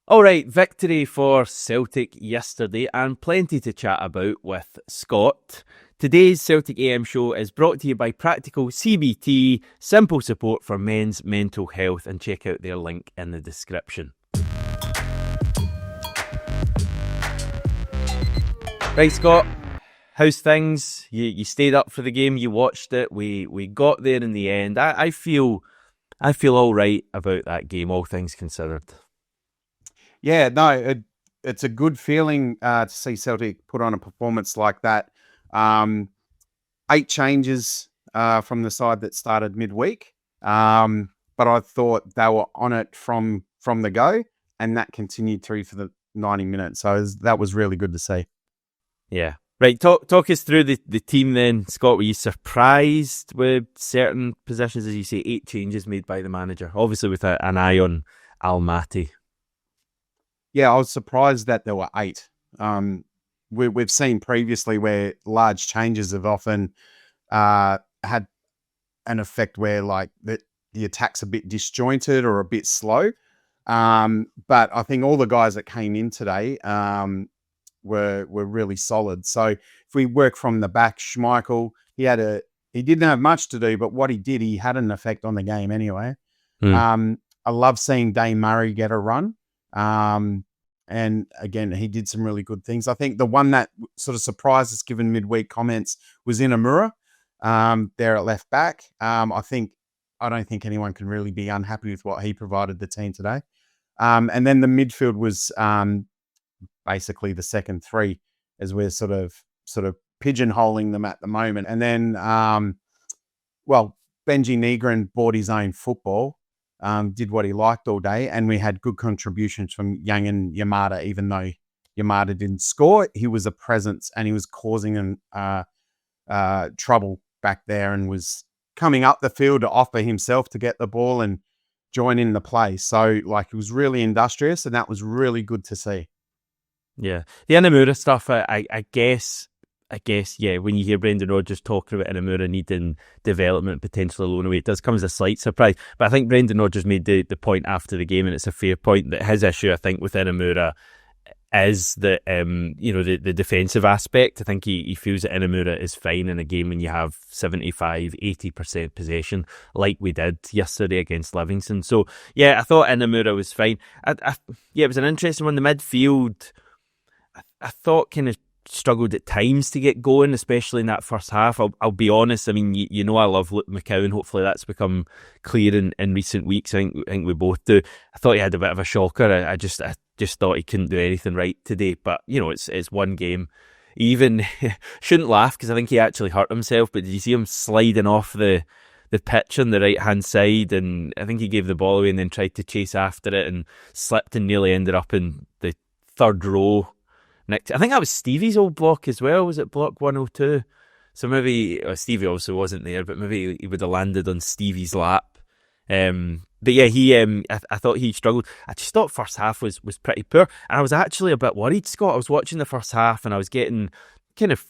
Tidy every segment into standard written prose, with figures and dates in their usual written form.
All right, victory for Celtic yesterday and plenty to chat about with Scott. Today's Celtic AM show is brought to you by Practical CBT, simple support for men's mental health, and check out their link in the description. Right, Scott, how's things? You stayed up for the game, you watched it, we got there in the end. I feel all right about that game, all things considered. Yeah, no, it's a good feeling to see Celtic put on a performance like that. Um, 8 changes from the side that started midweek, but I thought they were on it from the go, and that continued through for the 90 minutes. So that was really good to see. Yeah. Right, talk us through the team then, Scott. Were you surprised with certain positions, as you say, 8 changes made by the manager? Obviously with an eye on Almaty. Yeah, I was surprised that there were 8. We've seen previously where large changes have often had an effect where like the attack's a bit disjointed or a bit slow. But I think all the guys that came in today were really solid. So if we work from the back, Schmeichel, he didn't have much to do, but what he did, he had an effect on the game anyway. Hmm. I love seeing Dane Murray get a run. And again, he did some really good things. I think the one that sort of surprised us, given midweek comments, was Inamura there at left back. I don't think anyone can really be unhappy with what he provided the team today. And then the midfield was basically the second three, as we're sort of pigeonholing them at the moment. And then, Benji Nygren bought his own football, did what he liked all day, and we had good contributions from Shin and Yamada. Even though Yamada didn't score, he was a presence and he was causing trouble back there, and was coming up the field to offer himself to get the ball and join in the play. So, like, it was really industrious, and that was really good to see. Yeah. The Inamura stuff, I guess, yeah, when you hear Brendan Rodgers talking about Inamura needing development, potentially loan away, it does come as a slight surprise. But I think Brendan Rodgers made the point after the game, and it's a fair point, that his issue, I think, with Inamura is the the defensive aspect. I think he feels that Inamura is fine in a game when you have 75-80% possession, like we did yesterday against Livingston. So yeah, I thought Inamura was fine. Yeah, it was an interesting one. The midfield, I thought, kind of struggled at times to get going, especially in that first half. I'll be honest. I mean, you know, I love Luke McCowan. Hopefully that's become clear in recent weeks. I think we both do. I thought he had a bit of a shocker. I just thought he couldn't do anything right today. But you know, it's one game. He even shouldn't laugh, because I think he actually hurt himself. But did you see him sliding off the pitch on the right hand side? And I think he gave the ball away and then tried to chase after it and slipped and nearly ended up in the third row. Nick, I think that was Stevie's old block as well. Was it block 102? So maybe Stevie also wasn't there, but maybe he would have landed on Stevie's lap. But yeah, I thought he struggled. I just thought first half was pretty poor, and I was actually a bit worried, Scott. I was watching the first half, and I was getting kind of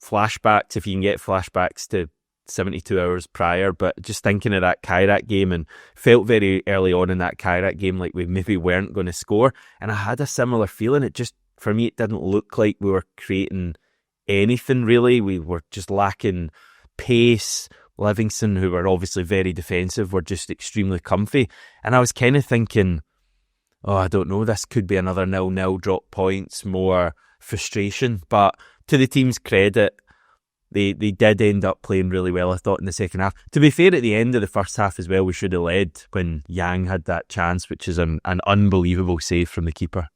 flashbacks, if you can get flashbacks to 72 hours prior, but just thinking of that Kairat game, and felt very early on in that Kairat game like we maybe weren't going to score, and I had a similar feeling. It just, for me, it didn't look like we were creating anything really. We were just lacking pace. Livingston, who were obviously very defensive, were just extremely comfy. And I was kind of thinking, oh, I don't know, this could be another 0-0, drop points, more frustration. But to the team's credit, they did end up playing really well, I thought, in the second half. To be fair, at the end of the first half as well, we should have led when Yang had that chance, which is an unbelievable save from the keeper.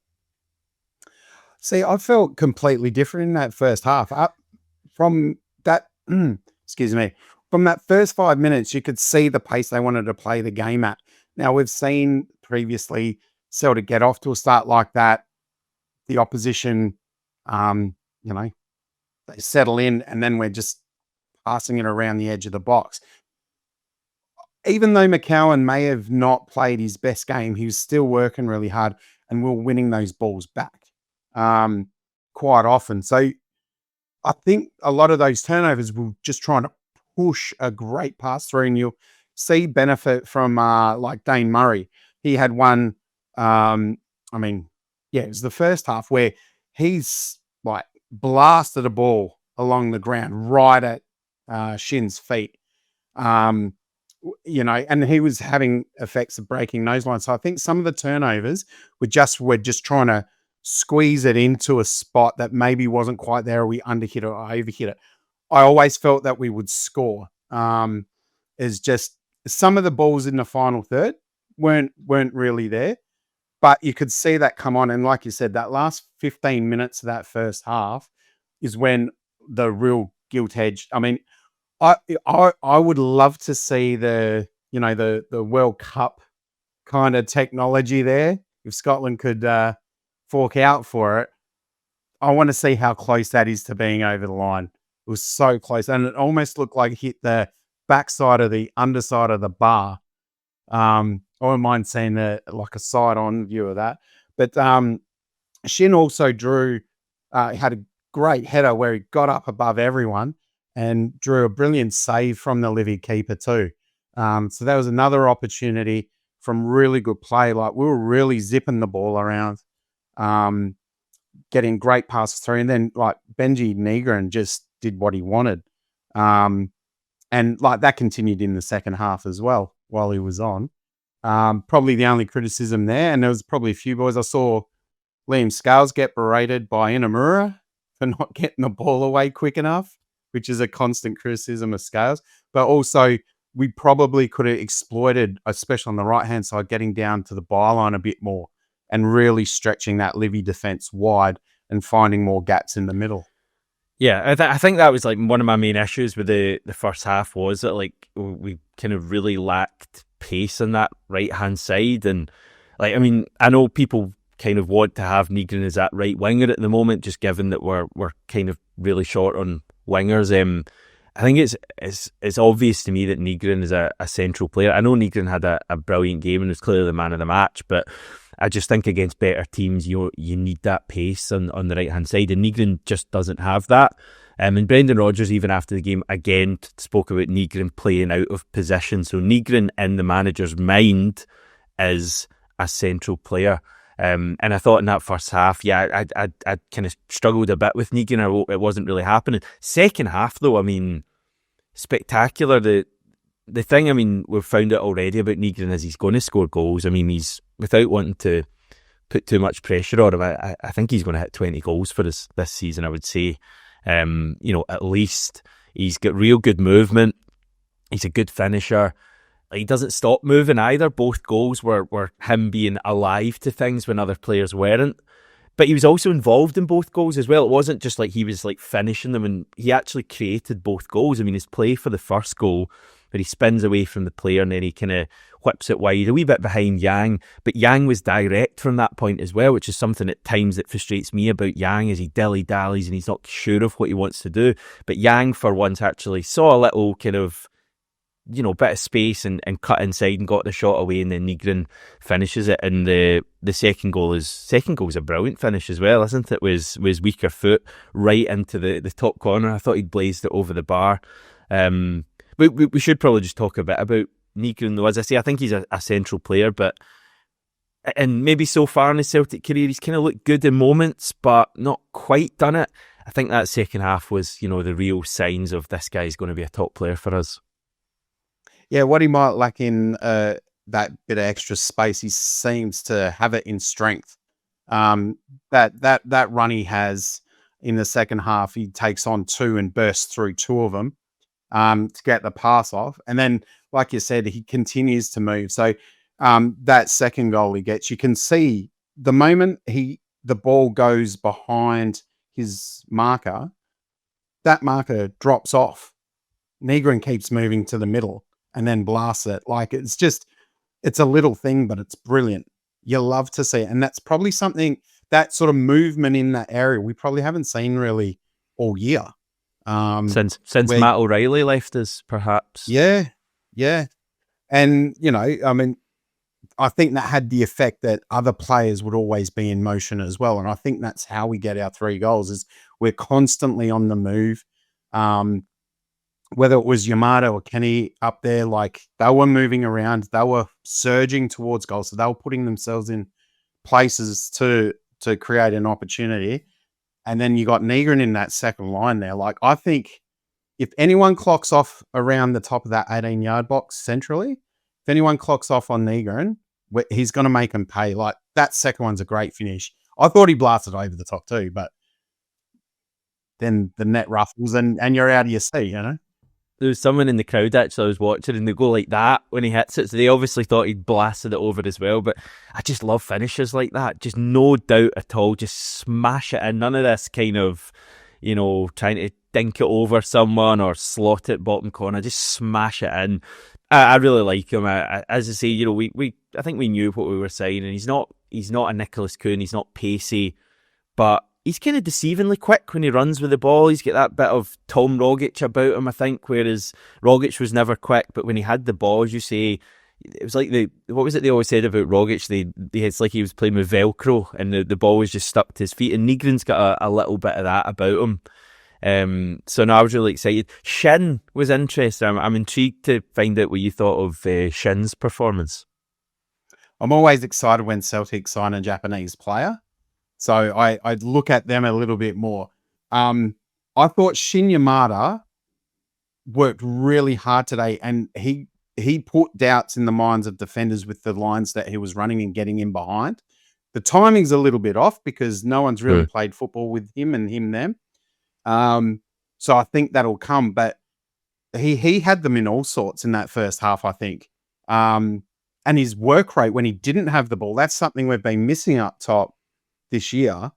See, I felt completely different in that first half. From that, excuse me, from that first 5 minutes, you could see the pace they wanted to play the game at. Now, we've seen previously Celtic get off to a start like that. The opposition, you know, they settle in, and then we're just passing it around the edge of the box. Even though McCowan may have not played his best game, he was still working really hard, and we're winning those balls back quite often. So I think a lot of those turnovers were just trying to push a great pass through, and you'll see benefit from like Dane Murray. He had one I mean, yeah, it was the first half where he's like blasted a ball along the ground right at Shin's feet. Um, and he was having effects of breaking nose lines. So I think some of the turnovers were just trying to squeeze it into a spot that maybe wasn't quite there, or we underhit it or overhit it. I always felt that we would score. Is just some of the balls in the final third weren't really there, but you could see that come on. And like you said, that last 15 minutes of that first half is when the real gilt edge. I mean, I would love to see the World Cup kind of technology there. If Scotland could fork out for it, I want to see how close that is to being over the line. It was so close, and it almost looked like it hit the backside of the underside of the bar. I wouldn't mind seeing like a side-on view of that. But Shin also had a great header where he got up above everyone and drew a brilliant save from the Livi keeper too. So that was another opportunity from really good play. Like, we were really zipping the ball around, getting great passes through. And then like Benji Nygren just did what he wanted. And like that continued in the second half as well while he was on. Probably the only criticism there, and there was probably a few boys. I saw Liam Scales get berated by Inamura for not getting the ball away quick enough, which is a constant criticism of Scales. But also, we probably could have exploited, especially on the right-hand side, getting down to the byline a bit more and really stretching that Livy defence wide and finding more gaps in the middle. Yeah, I think that was like one of my main issues with the first half, was that like we kind of really lacked pace on that right hand side. And like, I mean, I know people kind of want to have Nygren as that right winger at the moment, just given that we're kind of really short on wingers. I think it's obvious to me that Nygren is a central player. I know Nygren had a brilliant game and was clearly the man of the match, but I just think against better teams, you need that pace on the right hand side, and Nygren just doesn't have that. And Brendan Rodgers, even after the game, again spoke about Nygren playing out of position. So Nygren, in the manager's mind, is a central player. And I thought in that first half, I kind of struggled a bit with Nygren. It wasn't really happening. Second half, though, I mean, spectacular. The thing, I mean, we've found out already about Nygren is he's going to score goals. I mean, he's, without wanting to put too much pressure on him, I think he's going to hit 20 goals for us this season, I would say. At least. He's got real good movement. He's a good finisher. He doesn't stop moving either. Both goals were him being alive to things when other players weren't. But he was also involved in both goals as well. It wasn't just like he was like finishing them, and he actually created both goals. I mean, his play for the first goal, where he spins away from the player and then he kind of whips it wide, a wee bit behind Yang. But Yang was direct from that point as well, which is something at times that frustrates me about Yang, is he dilly-dallies and he's not sure of what he wants to do. But Yang, for once, actually saw a little kind of, bit of space and cut inside and got the shot away, and then Nygren finishes it. And the second goal is a brilliant finish as well, isn't it? Was weaker foot right into the top corner. I thought he'd blazed it over the bar. We should probably just talk a bit about Nygren, though. As I say, I think he's a central player, and maybe so far in his Celtic career, he's kind of looked good in moments, but not quite done it. I think that second half was, the real signs of this guy's going to be a top player for us. Yeah, what he might lack in that bit of extra space, he seems to have it in strength. That run he has in the second half, he takes on two and bursts through two of them to get the pass off. And then, like you said, he continues to move. So that second goal he gets, you can see the moment the ball goes behind his marker, that marker drops off. Nygren keeps moving to the middle and then blasts it. Like, it's a little thing, but it's brilliant. You love to see it. And that's probably something, that sort of movement in that area, we probably haven't seen really all year. Since Matt O'Reilly left us, perhaps. Yeah. And, I mean, I think that had the effect that other players would always be in motion as well. And I think that's how we get our 3 goals, is we're constantly on the move. Whether it was Yamada or Kenny up there, like, they were moving around, they were surging towards goals, so they were putting themselves in places to create an opportunity. And then you got Nygren in that second line there. Like, I think if anyone clocks off around the top of that 18-yard box centrally, if anyone clocks off on Nygren, he's going to make them pay. Like, that second one's a great finish. I thought he blasted over the top too, but then the net ruffles and you're out of your seat, you know? There was someone in the crowd actually I was watching, and they go like that when he hits it. So they obviously thought he'd blasted it over as well. But I just love finishes like that. Just no doubt at all. Just smash it in. None of this kind of, trying to dink it over someone or slot it bottom corner. Just smash it in. I really like him. As I say, I think we knew what we were signing. He's not a Nicholas Kuhn. He's not pacey, but he's kind of deceivingly quick when he runs with the ball. He's got that bit of Tom Rogic about him, I think, whereas Rogic was never quick, but when he had the ball, as you say, it was like what was it they always said about Rogic? It's like he was playing with Velcro and the ball was just stuck to his feet, and Nygren's got a little bit of that about him. So no, I was really excited. Shin was interesting. I'm intrigued to find out what you thought of Shin's performance. I'm always excited when Celtic sign a Japanese player. So I'd look at them a little bit more. I thought Shin Yamada worked really hard today, and he put doubts in the minds of defenders with the lines that he was running and getting in behind. The timing's a little bit off because no one's really played football with him and them. So I think that'll come, but he had them in all sorts in that first half, I think. And his work rate when he didn't have the ball, that's something we've been missing up top this year.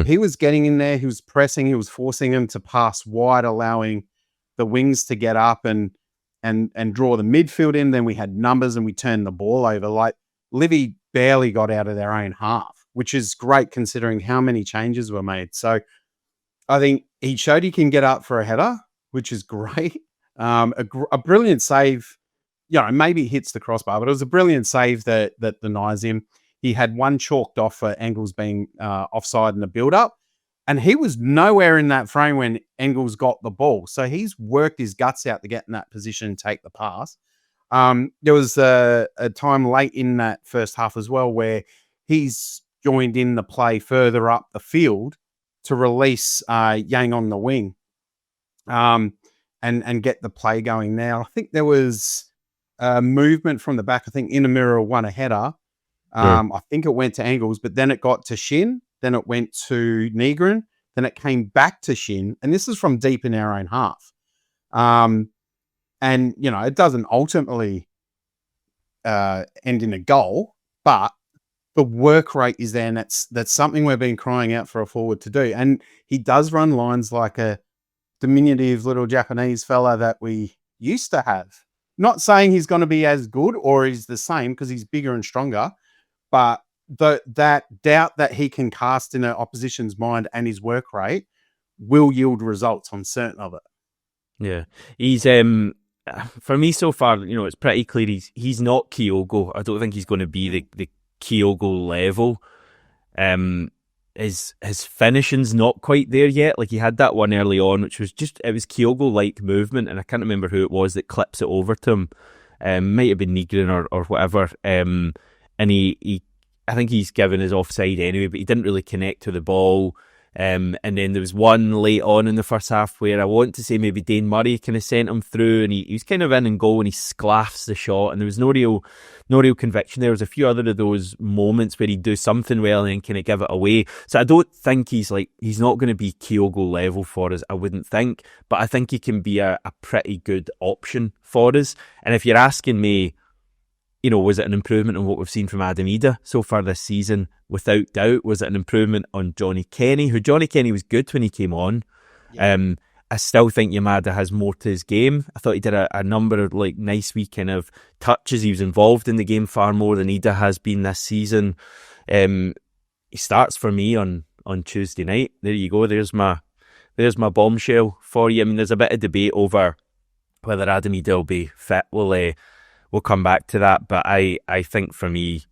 He was getting in there, he was pressing, he was forcing him to pass wide, allowing the wings to get up and draw the midfield in. Then we had numbers and we turned the ball over. Like, Livi barely got out of their own half, which is great considering how many changes were made. So I think he showed he can get up for a header, which is great. A brilliant save. Maybe he hits the crossbar, but it was a brilliant save that denies him. He had one chalked off for Engels being offside in the build-up, and he was nowhere in that frame when Engels got the ball. So he's worked his guts out to get in that position and take the pass. There was a time late in that first half as well where he's joined in the play further up the field to release Yang on the wing and get the play going there. I think there was movement from the back. I think Inamura won a header. I think it went to Engels, but then it got to Shin, then it went to Nygren, then it came back to Shin, and this is from deep in our own half. And, it doesn't ultimately end in a goal, but the work rate is there, and that's something we've been crying out for a forward to do. And he does run lines like a diminutive little Japanese fella that we used to have. Not saying he's going to be as good or he's the same because he's bigger and stronger, but that doubt that he can cast in an opposition's mind and his work rate will yield results. I'm certain of it. Yeah. He's, for me so far, it's pretty clear he's not Kyogo. I don't think he's going to be the Kyogo level. His finishing's not quite there yet. Like, he had that one early on, which was it was Kyogo-like movement, and I can't remember who it was that clips it over to him. Might have been Nygren or whatever. And I think he's given his offside anyway, but he didn't really connect to the ball. And then there was one late on in the first half where I want to say maybe Dane Murray kind of sent him through, and he was kind of in and goal, and he sclaffs the shot, and there was no real conviction. There was a few other of those moments where he'd do something well and then kind of give it away. So I don't think he's not going to be Kyogo level for us, I wouldn't think, but I think he can be a pretty good option for us. And if you're asking me, was it an improvement on what we've seen from Adam Ida so far this season? Without doubt. Was it an improvement on Johnny Kenny? Johnny Kenny was good when he came on. Yeah. I still think Yamada has more to his game. I thought he did a number of nice wee kind of touches. He was involved in the game far more than Ida has been this season. He starts for me on Tuesday night. There you go. There's my bombshell for you. I mean, there's a bit of debate over whether Adam Ida will be fit. We'll come back to that, but I think for me,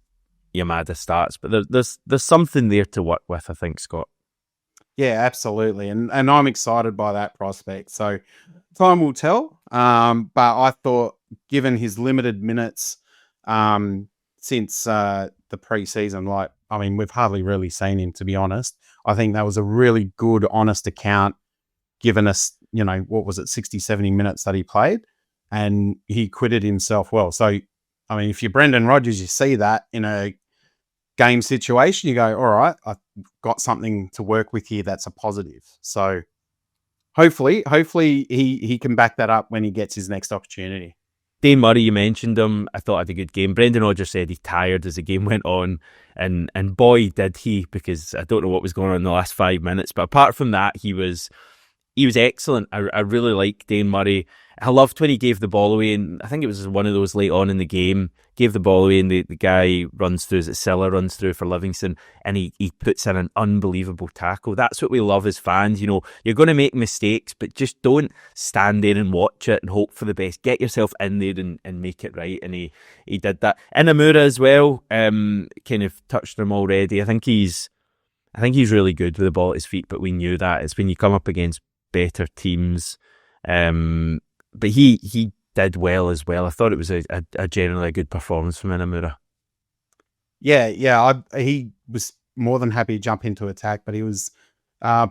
Yamada starts. But there's something there to work with, I think, Scott. Yeah, absolutely, and I'm excited by that prospect. So time will tell. But I thought, given his limited minutes since the pre-season, I mean, we've hardly really seen him, to be honest. I think that was a really good, honest account, given us, what was it, 60, 70 minutes that he played, and he acquitted himself well. So, I mean, if you're Brendan Rodgers, you see that in a game situation, you go, all right, I've got something to work with here that's a positive. So hopefully he can back that up when he gets his next opportunity. Dane Murray, you mentioned him. I thought had a good game. Brendan Rodgers said he tired as the game went on, and boy did he, because I don't know what was going on in the last 5 minutes, but apart from that, he was excellent. I really like Dane Murray. I loved when he gave the ball away, and I think it was one of those late on in the game, gave the ball away, and the guy runs through, Silla runs through for Livingston, and he puts in an unbelievable tackle. That's what we love as fans. You're going to make mistakes, but just don't stand there and watch it and hope for the best. Get yourself in there and make it right, and he did that. Inamura as well, kind of touched him already. I think he's really good with the ball at his feet, but we knew that. It's when you come up against better teams. But he did well as well. I thought it was a generally a good performance from Inamura. Yeah. He was more than happy to jump into attack, but he was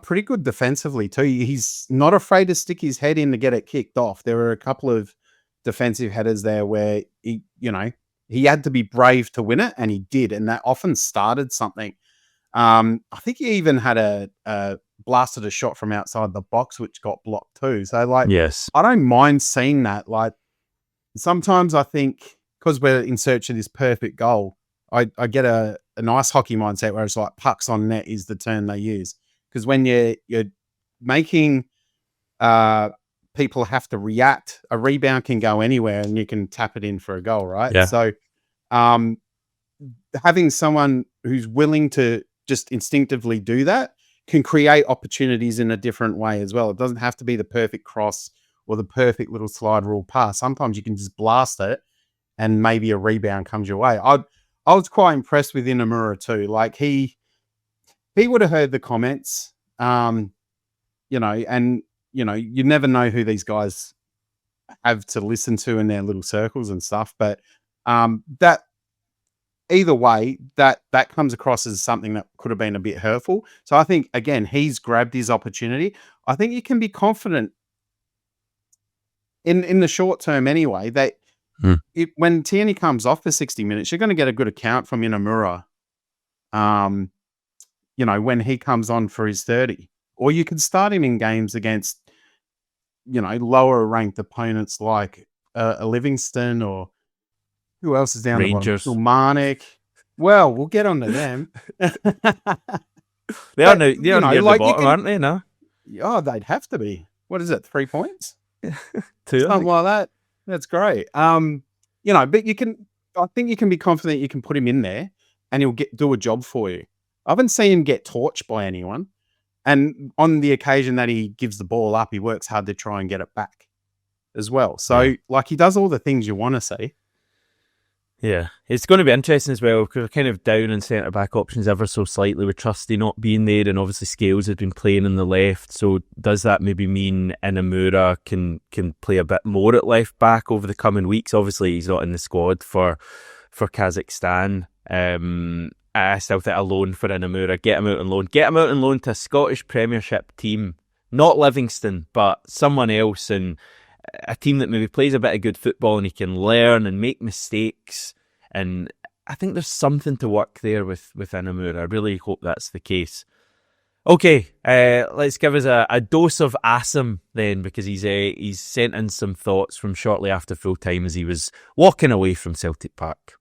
pretty good defensively too. He's not afraid to stick his head in to get it kicked off. There were a couple of defensive headers there where he had to be brave to win it, and he did, and that often started something. I think he even had a blasted a shot from outside the box, which got blocked too. So, yes, I don't mind seeing that. Like, sometimes I think, because we're in search of this perfect goal, I get a nice hockey mindset where it's like pucks on net is the term they use. Because when you're making people have to react, a rebound can go anywhere and you can tap it in for a goal, right? Yeah. So, having someone who's willing to just instinctively do that can create opportunities in a different way as well. It doesn't have to be the perfect cross or the perfect little slide rule pass. Sometimes you can just blast it and maybe a rebound comes your way. I was quite impressed with Inamura too. Like, he would have heard the comments, and you never know who these guys have to listen to in their little circles and stuff. But that either way, that comes across as something that could have been a bit hurtful. So I think, again, he's grabbed his opportunity. I think you can be confident in the short term anyway, that when Tierney comes off for 60 minutes, you're going to get a good account from Inamura, when he comes on for his 30. Or you can start him in games against, lower ranked opponents like a Livingston, or who else is down Rangers. the bottom? Kilmarnock. Well, we'll get on to them. They are near the bottom, aren't they? No? Oh, they'd have to be. What is it, 3 points? 2, something like that. That's great. But I think you can be confident you can put him in there and he'll do a job for you. I haven't seen him get torched by anyone. And on the occasion that he gives the ball up, he works hard to try and get it back as well. So, he does all the things you want to see. Yeah, it's going to be interesting as well, because we're kind of down in centre-back options ever so slightly with Trusty not being there, and obviously Scales has been playing on the left, so does that maybe mean Inamura can play a bit more at left-back over the coming weeks? Obviously, he's not in the squad for Kazakhstan. I still think a loan for Inamura. Get him out on loan. Get him out on loan to a Scottish Premiership team, not Livingston, but someone else, and a team that maybe plays a bit of good football and he can learn and make mistakes. And I think there's something to work there with Inamura. I really hope that's the case. Okay, let's give us a dose of Asim then, because he's sent in some thoughts from shortly after full time as he was walking away from Celtic Park.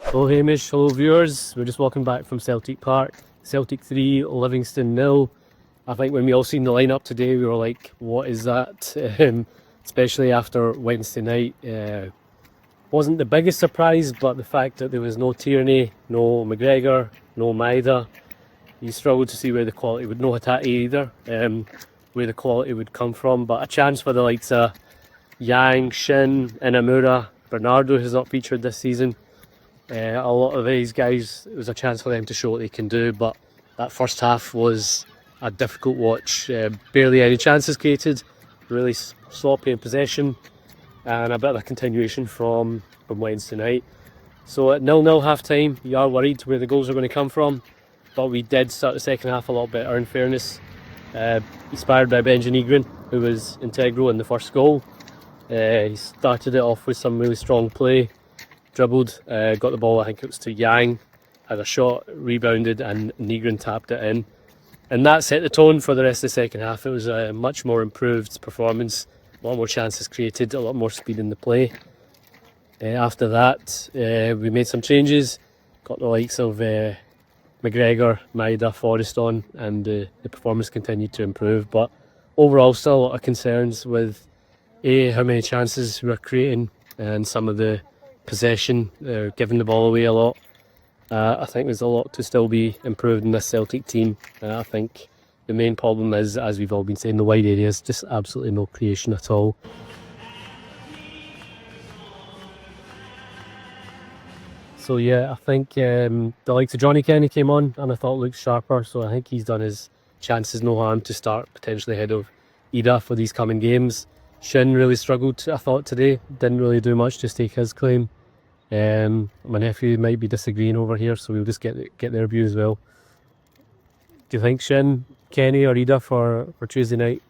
Hello Hamish, hello viewers. We're just walking back from Celtic Park. Celtic 3, Livingston 0. I think when we all seen the lineup today, we were like, what is that? Especially after Wednesday night. Wasn't the biggest surprise, but the fact that there was no Tierney, no McGregor, no Maeda, you struggled to see where the quality would, no Hatate either, where the quality would come from. But a chance for the likes of Yang, Shin, Inamura, Bernardo, who's not featured this season. A lot of these guys, it was a chance for them to show what they can do, but that first half was a difficult watch. Barely any chances created, really sloppy in possession, and a bit of a continuation from Wednesday night. So at 0-0 half time, you are worried where the goals are going to come from, but we did start the second half a lot better, in fairness. Inspired by Nygren, who was integral in the first goal. He started it off with some really strong play, dribbled, got the ball, I think it was to Yang, had a shot, rebounded, and Nygren tapped it in. And that set the tone for the rest of the second half. It was a much more improved performance, a lot more chances created, a lot more speed in the play. After that, we made some changes, got the likes of McGregor, Maida, Forrest on, and the performance continued to improve. But overall, still a lot of concerns with how many chances we're creating and some of the possession, giving the ball away a lot. I think there's a lot to still be improved in this Celtic team. I think the main problem is, as we've all been saying, the wide areas, just absolutely no creation at all. So yeah, I think the likes of Johnny Kenny came on and I thought looked sharper, so I think he's done his chances no harm to start potentially ahead of Ida for these coming games. Shin really struggled, I thought, today. Didn't really do much to stake his claim. My nephew might be disagreeing over here, so we'll just get their view as well. Do you think Shin, Kenny or Ida for Tuesday night?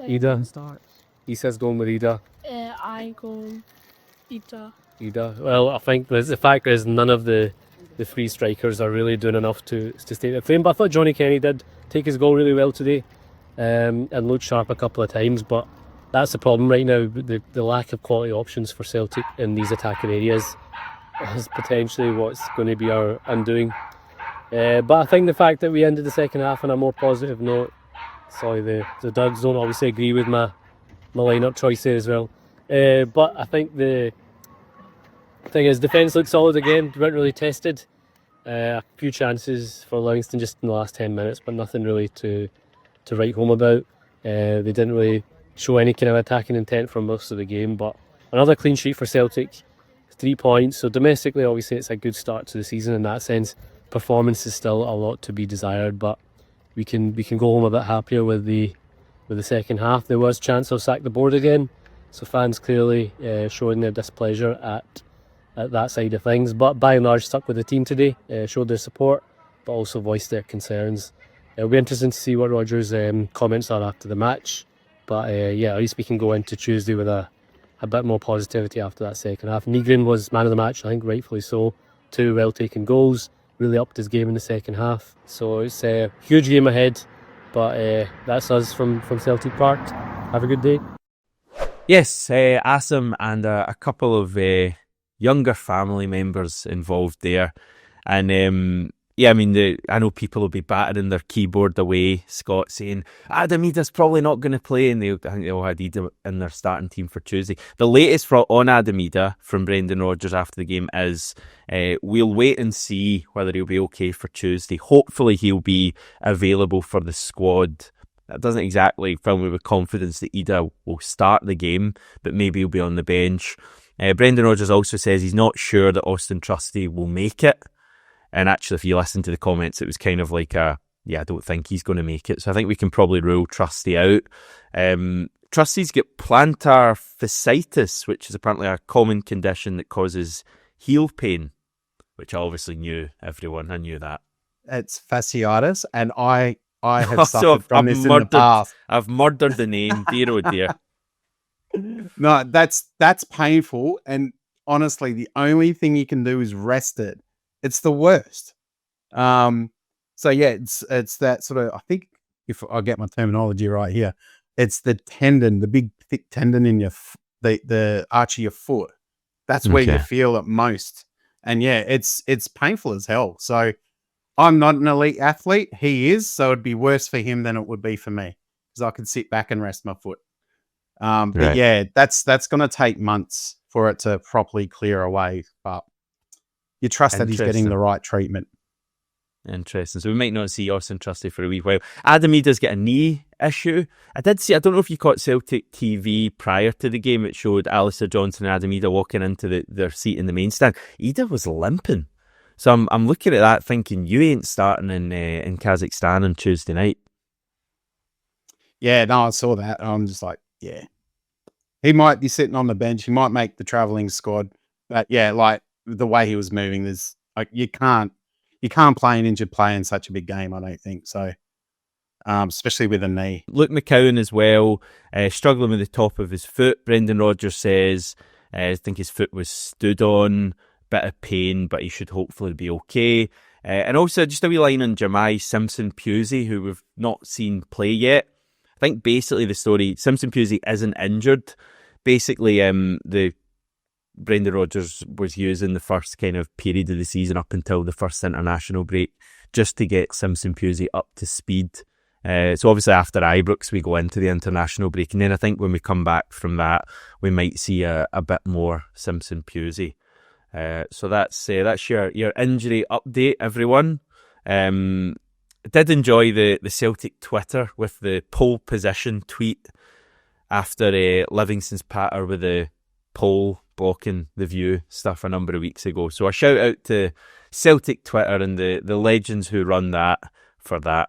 Ida. Start. He says going with Ida. I go Ida. Ida. Well, I think the fact is none of the three strikers are really doing enough to stay the claim. But I thought Johnny Kenny did take his goal really well today, and looked sharp a couple of times. But that's the problem right now. The lack of quality options for Celtic in these attacking areas is potentially what's going to be our undoing. But I think the fact that we ended the second half on a more positive note. Sorry, the Dugs don't obviously agree with my lineup choice there as well. But I think the thing is, defence looked solid again. Weren't really tested. A few chances for Livingston just in the last 10 minutes, but nothing really to write home about. They didn't really show any kind of attacking intent for most of the game. But another clean sheet for Celtic, 3 points. So domestically, obviously, it's a good start to the season in that sense. Performance is still a lot to be desired, but we can go home a bit happier with the second half. There was chance of sack the board again, so fans clearly showing their displeasure at that side of things. But by and large, stuck with the team today, showed their support, but also voiced their concerns. It'll be interesting to see what Rodgers' comments are after the match. But yeah, at least we can go into Tuesday with a bit more positivity after that second half. Nygren was man of the match, I think rightfully so. 2 well-taken goals, really upped his game in the second half. So it's a huge game ahead, but that's us from Celtic Park. Have a good day. Yes, Asim and a couple of younger family members involved there. And yeah, I mean, I know people will be battering their keyboard away, Scott, saying Adam Ida's probably not going to play, and I think they all had Ida in their starting team for Tuesday. The latest on Adam Ida from Brendan Rodgers after the game is we'll wait and see whether he'll be okay for Tuesday. Hopefully he'll be available for the squad. That doesn't exactly fill me with confidence that Ida will start the game, but maybe he'll be on the bench. Brendan Rodgers also says he's not sure that Austin Trusty will make it. And actually, if you listen to the comments, it was kind of like I don't think he's going to make it. So I think we can probably rule Trusty out. Trusty's got plantar fasciitis, which is apparently a common condition that causes heel pain, which I obviously knew, everyone. I knew that. It's fasciitis, and I have So suffered from this in the past. I've murdered the name, dear oh dear. No, that's painful, and honestly, the only thing you can do is rest it. It's the worst. So yeah, it's that sort of, I think if I get my terminology right here, it's the tendon, the big thick tendon in your the arch of your foot. That's where you feel it most. And yeah, it's painful as hell. So I'm not an elite athlete. He is, so it'd be worse for him than it would be for me because I could sit back and rest my foot. But yeah, that's going to take months for it to properly clear away. But you trust that he's getting the right treatment. Interesting. So we might not see Austin Trusty for a wee while. Adam Ida's got a knee issue. I did see, I don't know if you caught Celtic TV prior to the game. It showed Alistair Johnson and Adam Ida walking into their seat in the main stand. Ida was limping. So I'm looking at that thinking, you ain't starting in Kazakhstan on Tuesday night. Yeah, no, I saw that. I'm just like, yeah. He might be sitting on the bench. He might make the travelling squad. But yeah, like, the way he was moving, there's you can't play an injured player in such a big game. I don't think so, especially with a knee. Luke McCowan as well, struggling with the top of his foot. Brendan Rodgers says, I think his foot was stood on, bit of pain, but he should hopefully be okay. And also just a wee line on Jamai Simpson-Pusey, who we've not seen play yet. I think basically the story, Simpson-Pusey isn't injured. Basically, the Brendan Rodgers was using the first kind of period of the season up until the first international break just to get Simpson-Pusey up to speed. So obviously after Ibrox we go into the international break, and then I think when we come back from that we might see a bit more Simpson-Pusey. So that's your injury update, everyone. Did enjoy the Celtic Twitter with the pole position tweet after Livingston's patter with the pole blocking the view stuff a number of weeks ago. So a shout out to Celtic Twitter and the legends who run that for that.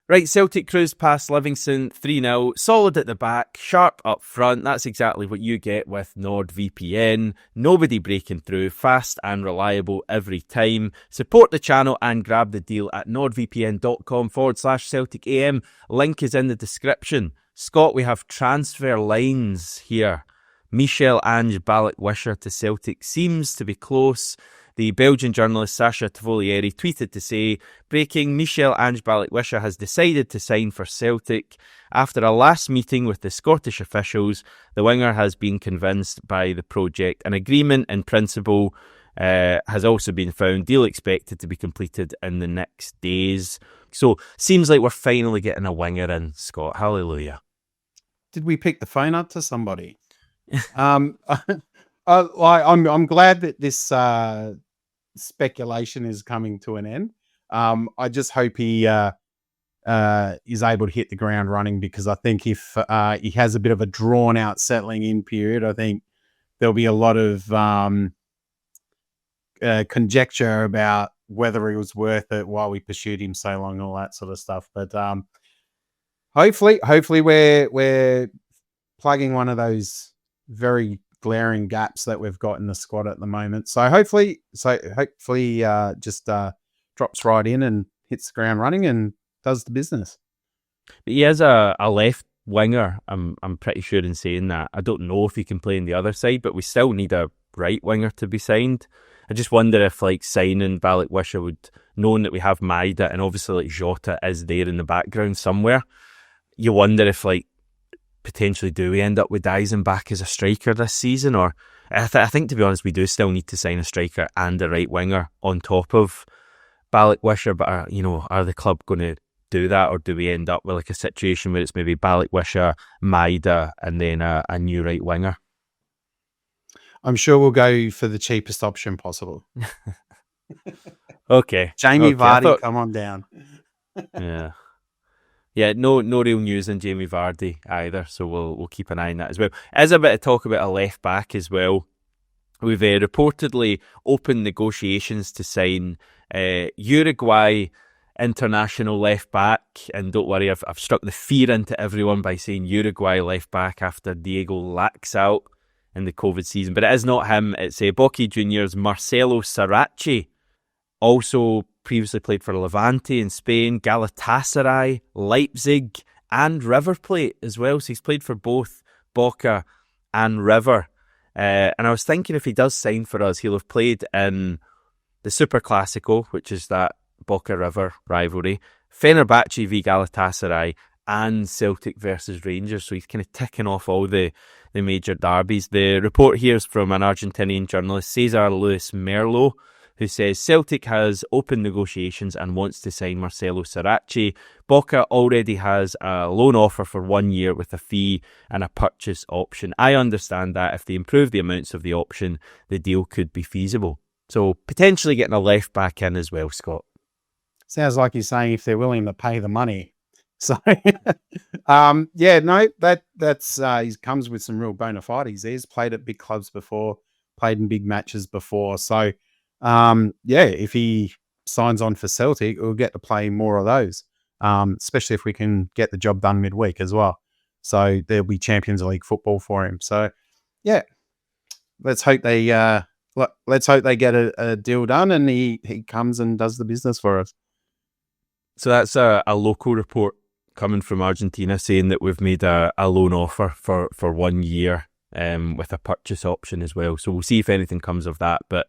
Right, Celtic cruised past Livingston 3-0, solid at the back, sharp up front. That's exactly what you get with NordVPN. Nobody breaking through, fast and reliable every time. Support the channel and grab the deal at nordvpn.com/CelticAM. Link is in the description. Scott, we have transfer lines here. Michel-Ange Balikwisha to Celtic seems to be close. The Belgian journalist Sacha Tavolieri tweeted to say, breaking, Michel-Ange Balikwisha has decided to sign for Celtic. After a last meeting with the Scottish officials, the winger has been convinced by the project. An agreement in principle has also been found. Deal expected to be completed in the next days. So, seems like we're finally getting a winger in, Scott. Hallelujah. Did we pick the phone up to somebody? I'm glad that this speculation is coming to an end. I just hope he is able to hit the ground running, because I think if he has a bit of a drawn out settling in period, I think there'll be a lot of conjecture about whether he was worth it while we pursued him so long and all that sort of stuff. But hopefully we're plugging one of those very glaring gaps that we've got in the squad at the moment. So hopefully just drops right in and hits the ground running and does the business. But he is a left winger, I'm pretty sure in saying that. I don't know if he can play on the other side, but we still need a right winger to be signed. I just wonder if signing Balikwisha would, knowing that we have Maida and obviously Jota is there in the background somewhere, you wonder if potentially do we end up with Dyson back as a striker this season? Or I think, to be honest, we do still need to sign a striker and a right winger on top of Balikwisha. But are the club going to do that, or do we end up with a situation where it's maybe Balikwisha, Maida, and then a new right winger? I'm sure we'll go for the cheapest option possible. Okay, Jamie Vardy, come on down. Yeah. Yeah, no real news on Jamie Vardy either, so we'll keep an eye on that as well. As a bit of talk about a left back as well, we've reportedly opened negotiations to sign Uruguay international left back, and don't worry, I've struck the fear into everyone by saying Uruguay left back after Diego Lax out in the COVID season, but it is not him. It's Boca Juniors' Marcelo Saracchi, also previously played for Levante in Spain, Galatasaray, Leipzig, and River Plate as well. So he's played for both Boca and River. And I was thinking if he does sign for us, he'll have played in the Super Classico, which is that Boca River rivalry, Fenerbahce v Galatasaray, and Celtic versus Rangers. So he's kind of ticking off all the major derbies. The report here is from an Argentinian journalist, Cesar Luis Merlo, who says Celtic has open negotiations and wants to sign Marcelo Saracchi. Boca already has a loan offer for 1 year with a fee and a purchase option. I understand that if they improve the amounts of the option, the deal could be feasible. So potentially getting a left back in as well, Scott. Sounds like you're saying if they're willing to pay the money. So, that's he comes with some real bona fides. He's played at big clubs before, played in big matches before. So, if he signs on for Celtic, we'll get to play more of those, especially if we can get the job done midweek as well. So there'll be Champions League football for him. So, let's hope they let's hope they get a deal done and he comes and does the business for us. So that's a local report coming from Argentina saying that we've made a loan offer for 1 year with a purchase option as well. So we'll see if anything comes of that. But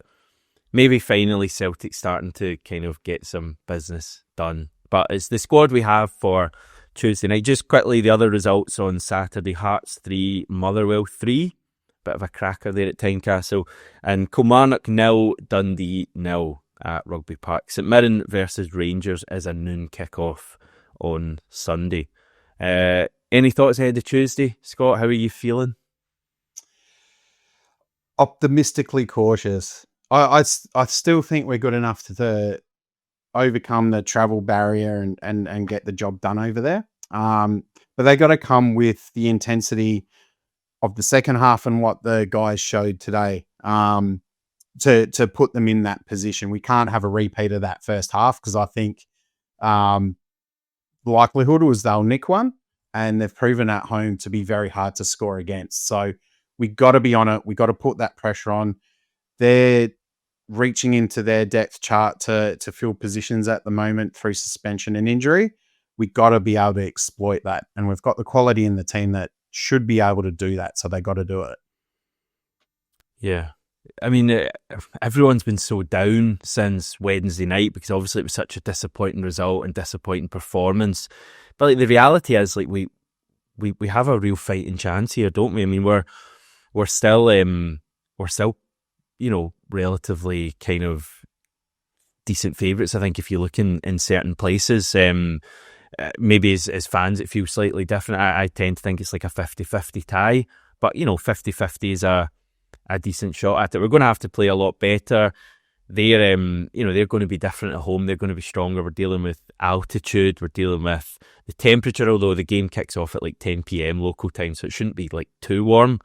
maybe finally Celtic starting to kind of get some business done. But it's the squad we have for Tuesday night. Just quickly, the other results on Saturday: Hearts 3, Motherwell 3. Bit of a cracker there at Tynecastle. And Kilmarnock 0, Dundee 0 at Rugby Park. St Mirren versus Rangers is a noon kick-off on Sunday. Any thoughts ahead of Tuesday, Scott? How are you feeling? Optimistically cautious. I still think we're good enough to overcome the travel barrier and get the job done over there. But they got to come with the intensity of the second half and what the guys showed today to put them in that position. We can't have a repeat of that first half because I think the likelihood was they'll nick one, and they've proven at home to be very hard to score against. So we got to be on it. We got to put that pressure on. They're reaching into their depth chart to fill positions at the moment through suspension and injury. We got to be able to exploit that, and we've got the quality in the team that should be able to do that. So they got to do it. Yeah. I mean, everyone's been so down since Wednesday night because obviously it was such a disappointing result and disappointing performance. But like the reality is, like we have a real fighting chance here, don't we? I mean, we're still relatively kind of decent favourites. I think if you look in certain places, maybe as fans it feels slightly different. I tend to think it's like a 50-50 tie, but 50-50 is a decent shot at it. We're going to have to play a lot better. They're going to be different at home. They're going to be stronger. We're dealing with altitude. We're dealing with the temperature, although the game kicks off at like 10 p.m. local time, so it shouldn't be like too warm.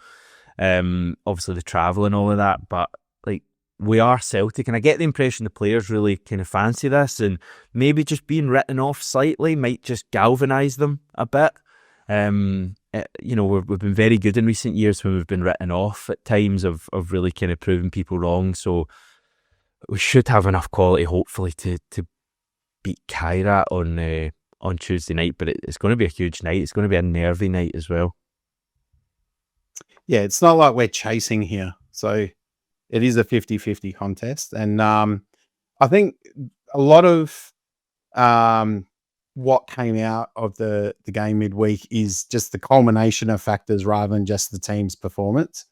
Obviously the travel and all of that, but like we are Celtic, and I get the impression the players really kind of fancy this, and maybe just being written off slightly might just galvanise them a bit. We've been very good in recent years when we've been written off at times of really kind of proving people wrong. So we should have enough quality, hopefully, to beat Kairat on Tuesday night. But it's going to be a huge night. It's going to be a nervy night as well. Yeah, it's not like we're chasing here. So it is a 50-50 contest. And I think a lot of what came out of the game midweek is just the culmination of factors rather than just the team's performance.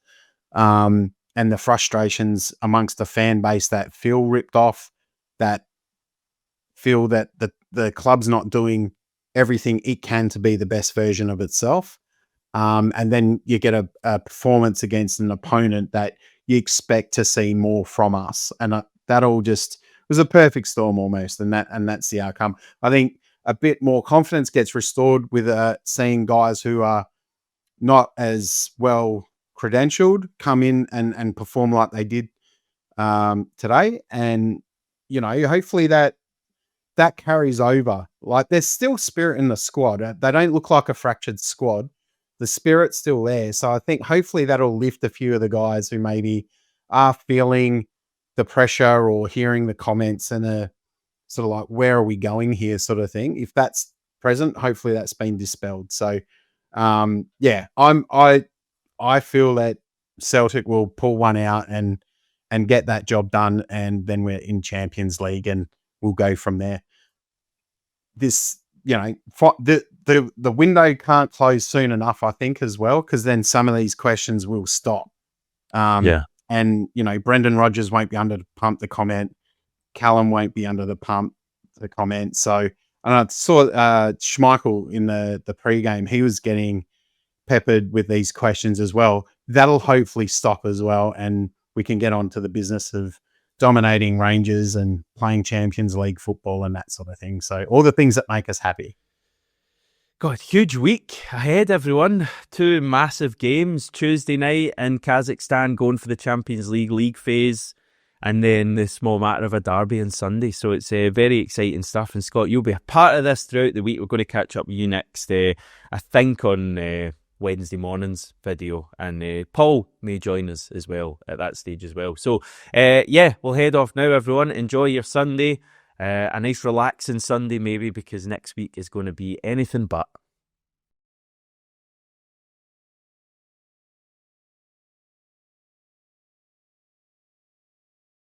And the frustrations amongst the fan base that feel ripped off, that feel that the club's not doing everything it can to be the best version of itself. And then you get a performance against an opponent that you expect to see more from us. And that all just was a perfect storm almost. And that's the outcome. I think a bit more confidence gets restored with seeing guys who are not as well credentialed come in and perform like they did today. And, hopefully that carries over. Like there's still spirit in the squad. They don't look like a fractured squad. The spirit's still there. So I think hopefully that'll lift a few of the guys who maybe are feeling the pressure or hearing the comments and a sort of like, where are we going here sort of thing. If that's present, hopefully that's been dispelled. So, I feel that Celtic will pull one out and get that job done. And then we're in Champions League and we'll go from there. This, the window can't close soon enough, I think, as well, because then some of these questions will stop. And, Brendan Rodgers won't be under the pump to comment. Callum won't be under the pump to comment. So, and I saw Schmeichel in the pre-game. He was getting peppered with these questions as well. That'll hopefully stop as well, and we can get on to the business of dominating Rangers and playing Champions League football and that sort of thing. So all the things that make us happy. God, huge week ahead, everyone. 2 massive games. Tuesday night in Kazakhstan, going for the Champions League phase, and then the small matter of a derby on Sunday. So it's very exciting stuff. And Scott, you'll be a part of this throughout the week. We're going to catch up with you next, I think on Wednesday morning's video, and Paul may join us as well at that stage as well. So we'll head off now, everyone. Enjoy your Sunday, a nice relaxing Sunday maybe, because next week is going to be anything but.